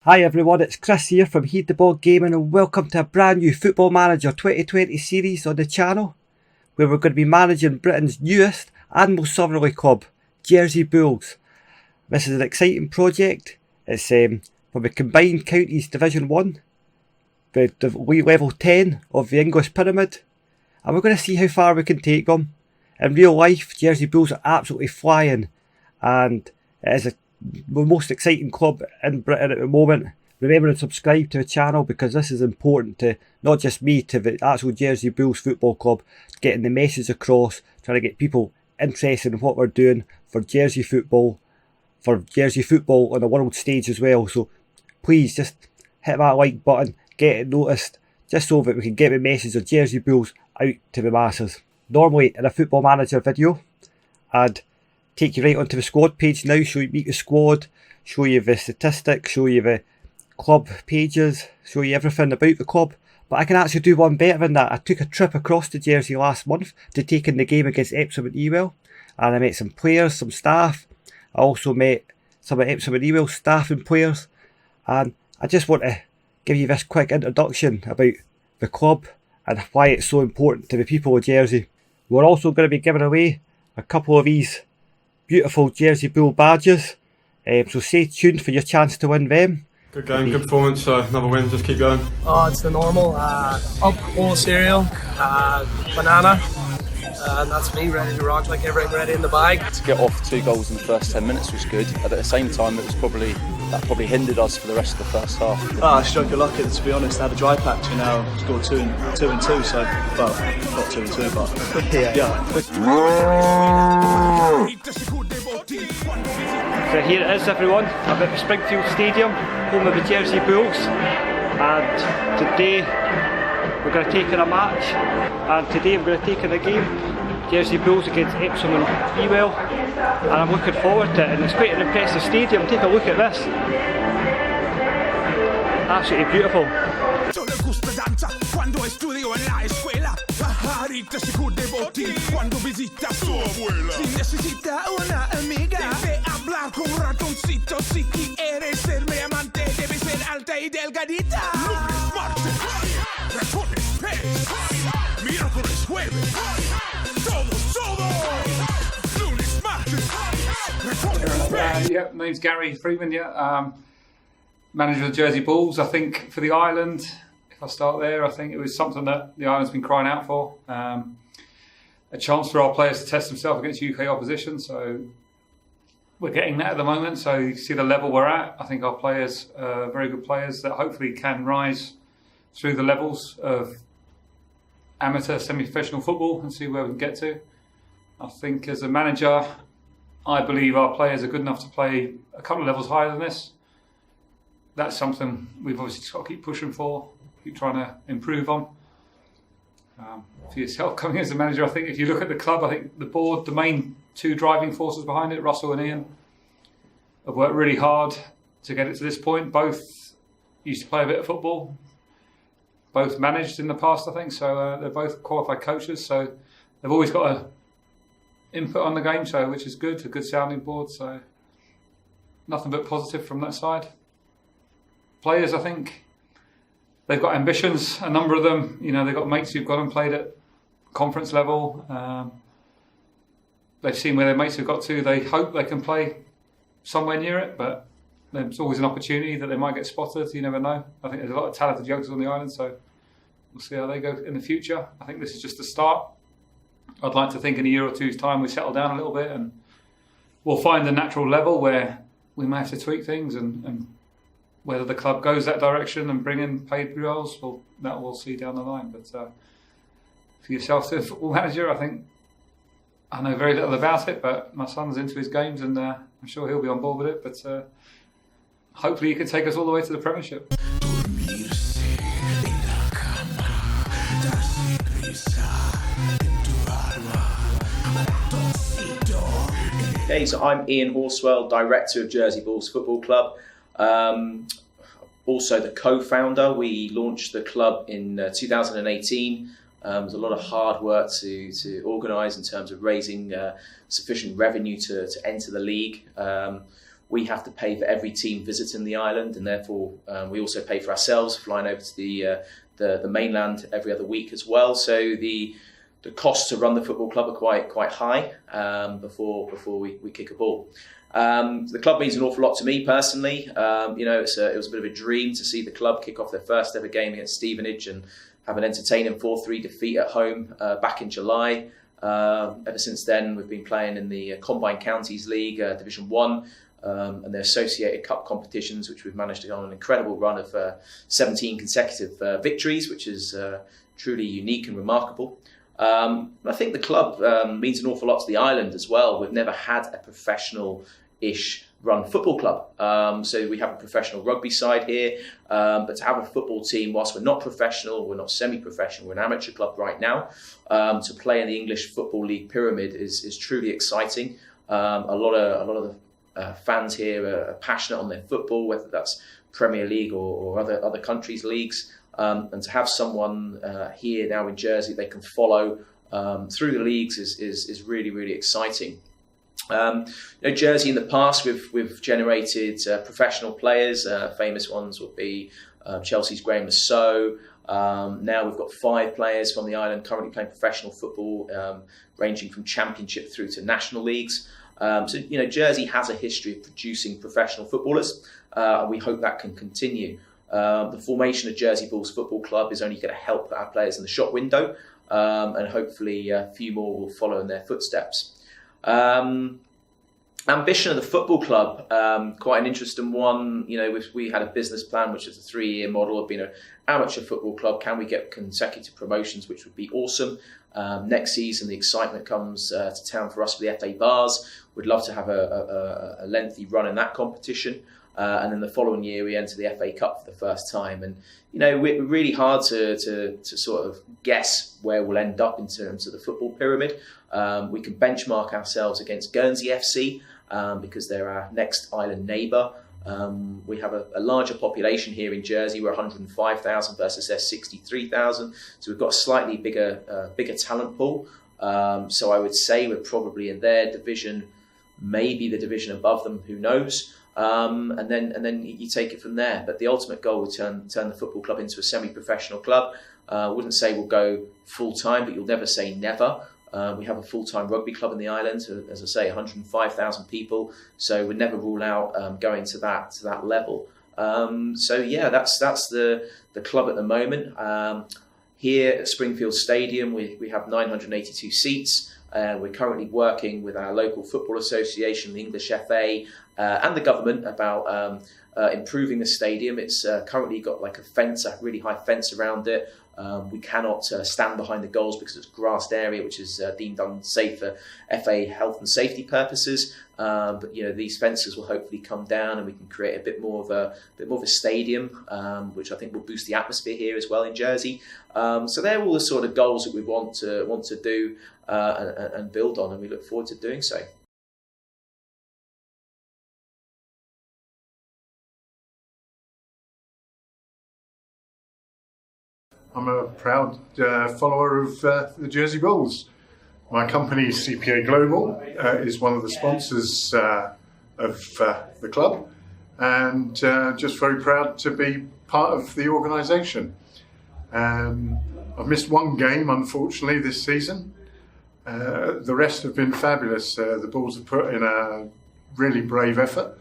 Hi everyone, it's Chris here from Heed the Ball Gaming and welcome to a brand new Football Manager 2020 series on the channel where we're going to be managing Britain's newest and most southerly club, Jersey Bulls. This is an exciting project. It's from the Combined Counties Division 1, the level 10 of the English pyramid, and we're going to see how far we can take them. In real life, Jersey Bulls are absolutely flying and it is the most exciting club in Britain at the moment. Remember to subscribe to the channel because this is important to not just me, to the actual Jersey Bulls Football Club, getting the message across, trying to get people interested in what we're doing for Jersey football on the world stage as well. So please just hit that like button, get it noticed, just so that we can get the message of Jersey Bulls out to the masses. Normally in a Football Manager video, I'd take you right onto the squad page now, show you meet the squad, show you the statistics, show you the club pages, show you everything about the club. But I can actually do one better than that. I took a trip across to Jersey last month to take in the game against Epsom and Ewell, and I met some players, some staff. I also met some of Epsom and Ewell staff and players, and I just want to give you this quick introduction about the club and why it's so important to the people of Jersey. We're also going to be giving away a couple of these beautiful Jersey Bull badges, so stay tuned for your chance to win them. Good game, good performance, another win, just keep going. Oh, it's the normal, bowl of cereal, banana, and that's me ready to rock, like everything ready in the bag. To get off 2 goals in the first 10 minutes was good, but at the same time that probably hindered us for the rest of the first half. I struck a lucky, to be honest. I had a dry patch, scored 2 and 2, so, well, not 2 and 2, but yeah. So here it is everyone, I'm at the Springfield Stadium, home of the Jersey Bulls, and today we're going to take in a match, and today I'm going to take in a game, Jersey Bulls against Epsom and Ewell, and I'm looking forward to it, and it's quite an impressive stadium. Take a look at this, absolutely beautiful. Cuando visita a su abuela. Si necesita una amiga, debe hablar con un ratoncito. Si quiere ser mi amante, debe ser alta y delgadita. Lunes, martes, ratones, pez. Miércoles, jueves, todos. Lunes, martes, ratones, pez. Name's Gary Freeman, manager of the Jersey Bulls. I think for the island, if I start there, I think it was something that the island's been crying out for. A chance for our players to test themselves against UK opposition, so we're getting that at the moment. So you see the level we're at. I think our players are very good players that hopefully can rise through the levels of amateur, semi-professional football and see where we can get to. I think as a manager, I believe our players are good enough to play a couple of levels higher than this. That's something we've obviously just got to keep pushing for, keep trying to improve on. For yourself coming as a manager, I think if you look at the club, I think the board, the main 2 driving forces behind it, Russell and Ian, have worked really hard to get it to this point. Both used to play a bit of football, both managed in the past, I think, so they're both qualified coaches, so they've always got an input on the game, so which is good, a good sounding board, so nothing but positive from that side. Players, I think, they've got ambitions, a number of them. They've got mates who've gone and played at conference level. They've seen where their mates have got to. They hope they can play somewhere near it, but there's always an opportunity that they might get spotted. You never know. I think there's a lot of talented youngsters on the island, so we'll see how they go in the future. I think this is just the start. I'd like to think in a year or two's time we settle down a little bit and we'll find a natural level where we may have to tweak things and whether the club goes that direction and bring in paid roles, well, that we'll see down the line. But for yourself, as a football manager, I think I know very little about it, but my son's into his games and I'm sure he'll be on board with it. But hopefully he can take us all the way to the Premiership. Okay, so I'm Ian Horswell, Director of Jersey Bulls Football Club. Also the co-founder. We launched the club in 2018. There's a lot of hard work to organise in terms of raising sufficient revenue to enter the league. we have to pay for every team visiting the island, and therefore we also pay for ourselves flying over to the mainland every other week as well. So the costs to run the football club are quite high before we kick a ball. The club means an awful lot to me personally. It was a bit of a dream to see the club kick off their first ever game against Stevenage and have an entertaining 4-3 defeat at home back in July. Ever since then, we've been playing in the Combined Counties League, Division 1, and the associated cup competitions, which we've managed to go on an incredible run of 17 consecutive victories, which is truly unique and remarkable. I think the club means an awful lot to the island as well. We've never had a professional-ish run football club. So we have a professional rugby side here, but to have a football team, whilst we're not professional, we're not semi-professional, we're an amateur club right now, to play in the English Football League pyramid is truly exciting. A lot of the fans here are passionate on their football, whether that's Premier League or other countries' leagues. And to have someone here now in Jersey they can follow through the leagues is really, really exciting. Jersey in the past, we've generated professional players. Famous ones would be Chelsea's Graham Lasso. Now we've got 5 players from the island currently playing professional football, ranging from championship through to national leagues. Jersey has a history of producing professional footballers, and we hope that can continue. The formation of Jersey Bulls Football Club is only going to help our players in the shop window, and hopefully a few more will follow in their footsteps. Ambition of the football club, quite an interesting one. We had a business plan, which is a 3-year model of being an amateur football club. Can we get consecutive promotions, which would be awesome? Next season, the excitement comes to town for us for the FA Bars. We'd love to have a lengthy run in that competition. And then the following year, we enter the FA Cup for the first time. And, we're really hard to sort of guess where we'll end up in terms of the football pyramid. We can benchmark ourselves against Guernsey FC because they're our next island neighbour. We have a larger population here in Jersey. We're 105,000 versus their 63,000. So we've got a slightly bigger talent pool. So I would say we're probably in their division, maybe the division above them, who knows. And then you take it from there. But the ultimate goal would turn the football club into a semi-professional club. I wouldn't say we'll go full-time, but you'll never say never. We have a full-time rugby club in the island, as I say, 105,000 people. So we'd never rule out going to that level. That's the club at the moment. Here at Springfield Stadium, we have 982 seats. We're currently working with our local football association, the English FA, and the government about improving the stadium. It's currently got like a really high fence around it. We cannot stand behind the goals because it's a grassed area, which is deemed unsafe for FA health and safety purposes. But these fences will hopefully come down, and we can create a bit more of a stadium, which I think will boost the atmosphere here as well in Jersey. So they're all the sort of goals that we want to do and build on, and we look forward to doing so. I'm a proud follower of the Jersey Bulls. My company, CPA Global, is one of the sponsors of the club, and just very proud to be part of the organisation. I've missed one game, unfortunately, this season. The rest have been fabulous. The Bulls have put in a really brave effort.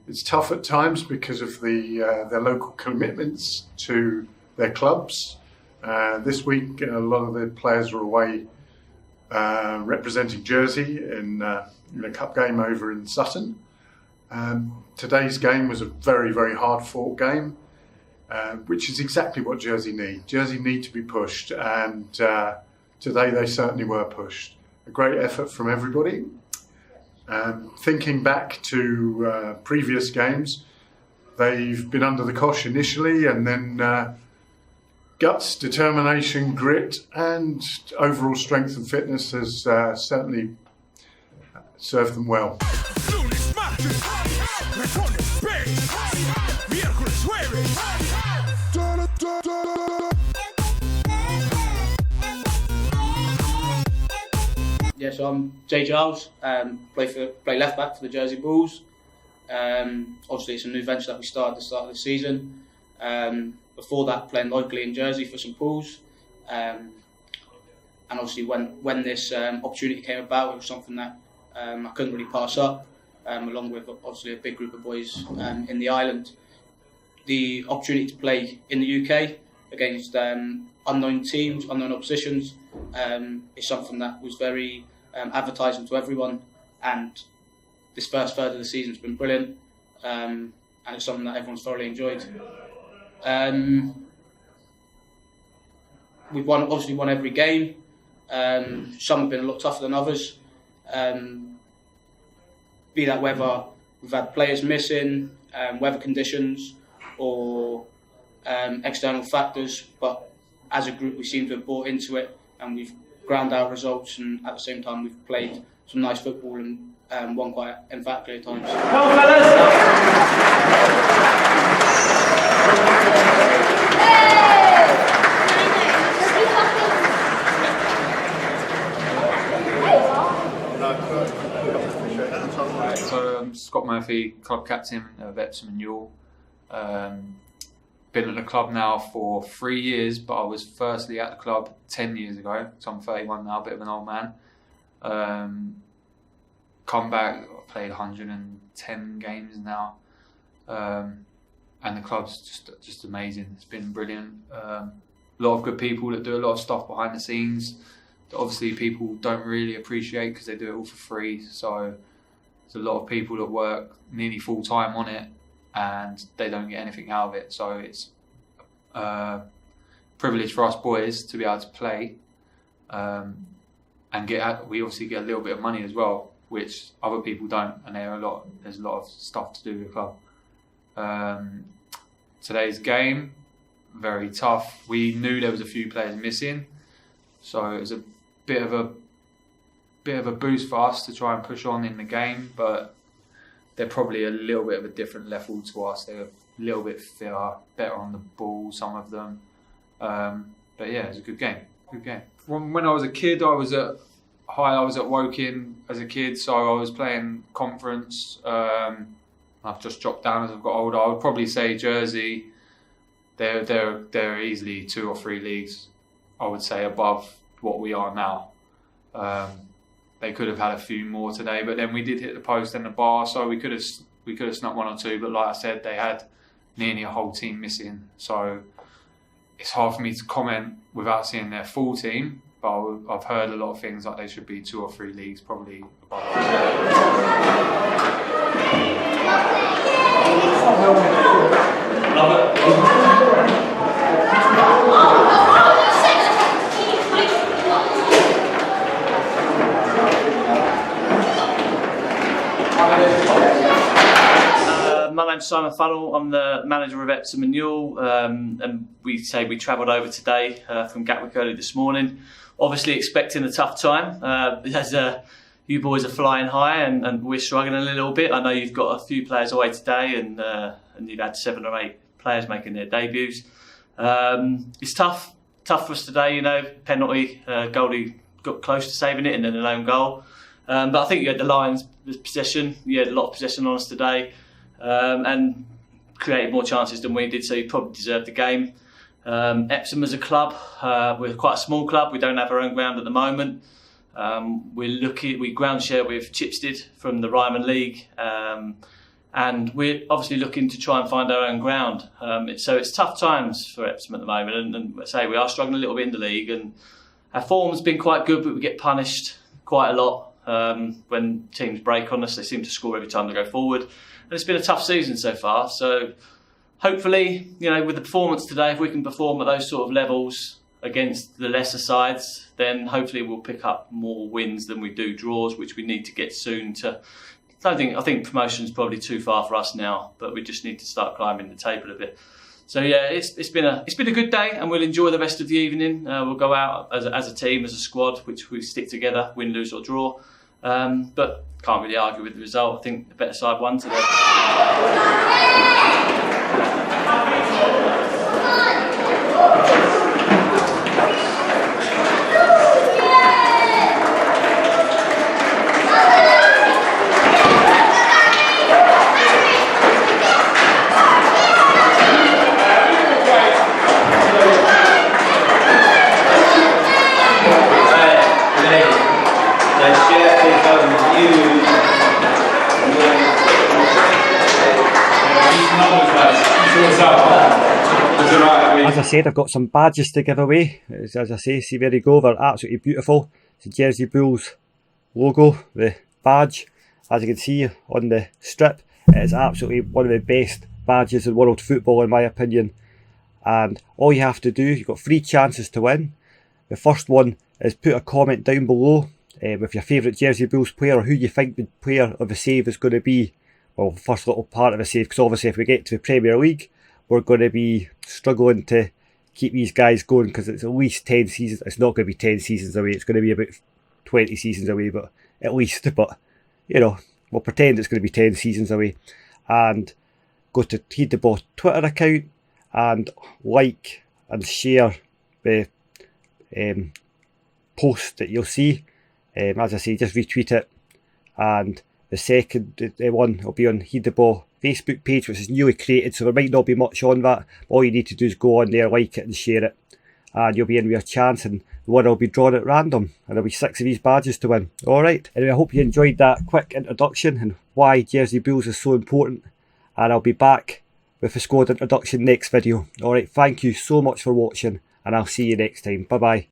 It's tough at times because of their local commitments to their clubs. This week, a lot of the players are away representing Jersey in a cup game over in Sutton. Today's game was a very, very hard-fought game, which is exactly what Jersey need. Jersey need to be pushed, and today they certainly were pushed. A great effort from everybody. Thinking back to previous games, they've been under the cosh initially, and then guts, determination, grit, and overall strength and fitness has certainly served them well. Yeah, so I'm Jay Giles, play left back for the Jersey Bulls. Obviously, it's a new venture that we started at the start of the season. Before that, playing locally in Jersey for St Paul's. And obviously, when this opportunity came about, it was something that I couldn't really pass up, along with obviously a big group of boys in the island. The opportunity to play in the UK against unknown teams, unknown oppositions, is something that was very advertising to everyone. And this first third of the season has been brilliant, and it's something that everyone's thoroughly enjoyed. We've obviously won every game. Some have been a lot tougher than others. Be that whether we've had players missing, weather conditions, or external factors, but as a group we seem to have bought into it, and we've ground out results, and at the same time we've played some nice football and won quite emphatically at times. Come on, fellas! So I'm Scott Murphy, club captain of Epsom and Ewell. Been at the club now for 3 years, but I was firstly at the club 10 years ago, so I'm 31 now, a bit of an old man. Come back, I've played 110 games now, and the club's just amazing. It's been brilliant. A lot of good people that do a lot of stuff behind the scenes that obviously people don't really appreciate because they do it all for free. So there's a lot of people that work nearly full time on it and they don't get anything out of it. So it's a privilege for us boys to be able to play, and we obviously get a little bit of money as well, which other people don't, and there's a lot of stuff to do with the club. Today's game, very tough. We knew there was a few players missing, so it was a bit of a boost for us to try and push on in the game, but they're probably a little bit of a different level to us. They're a little bit fitter, better on the ball, some of them. But yeah, it was a good game. Good game. From when I was a kid, I was at Woking as a kid, so I was playing conference. I've just dropped down as I've got older. I would probably say Jersey, they're easily 2 or 3 leagues, I would say, above what we are now. They could have had a few more today, but then we did hit the post and the bar, so we could have snuck 1 or 2. But like I said, they had nearly a whole team missing, so it's hard for me to comment without seeing their full team. But I've heard a lot of things like they should be 2 or 3 leagues probably above My name's Simon Funnell. I'm the manager of Epsom and Ewell, and we travelled over today from Gatwick early this morning. Obviously expecting a tough time, as you boys are flying high and we're struggling a little bit. I know you've got a few players away today, and you've had 7 or 8 players making their debuts. It's tough for us today. You know, penalty, goalie got close to saving it, and then an own goal. But I think you had the Lions' possession. You had a lot of possession on us today, and created more chances than we did. So you probably deserved the game. Epsom as a club, we're quite a small club. We don't have our own ground at the moment. We ground share with Chipstead from the Ryman League, and we're obviously looking to try and find our own ground. So it's tough times for Epsom at the moment, and I say we are struggling a little bit in the league, and our form's been quite good, but we get punished quite a lot when teams break on us. They seem to score every time they go forward, and it's been a tough season so far. So hopefully, you know, with the performance today, if we can perform at those sort of levels against the lesser sides, then hopefully we'll pick up more wins than we do draws, which we need to get soon. I think promotion's probably too far for us now, but we just need to start climbing the table a bit. So yeah, it's been a good day, and we'll enjoy the rest of the evening. We'll go out as a team, as a squad, which we stick together, win, lose or draw. But can't really argue with the result. I think the better side won today. As I said, I've got some badges to give away. As I say, see where they go, they're absolutely beautiful. It's the Jersey Bulls logo, the badge, as you can see on the strip. It is absolutely one of the best badges in world football in my opinion. And all you have to do, you've got 3 chances to win. The first one is put a comment down below with your favourite Jersey Bulls player, or who you think the player of the save is going to be. Well, the first little part of the save, because obviously if we get to the Premier League, we're going to be struggling to keep these guys going, because it's at least 10 seasons. It's not going to be 10 seasons away, it's going to be about 20 seasons away, but at least. But, you know, we'll pretend it's going to be 10 seasons away. And go to Heed the Ball Twitter account and like and share the post that you'll see. As I say, just retweet it. And the second one will be on Heed the Ball Facebook page, which is newly created, so there might not be much on that. All you need to do is go on there, like it and share it, and you'll be in with your chance, and the one will be drawn at random, and there'll be 6 of these badges to win. Alright, anyway, I hope you enjoyed that quick introduction and why Jersey Bulls is so important, and I'll be back with the squad introduction next video. Alright, thank you so much for watching, and I'll see you next time. Bye bye.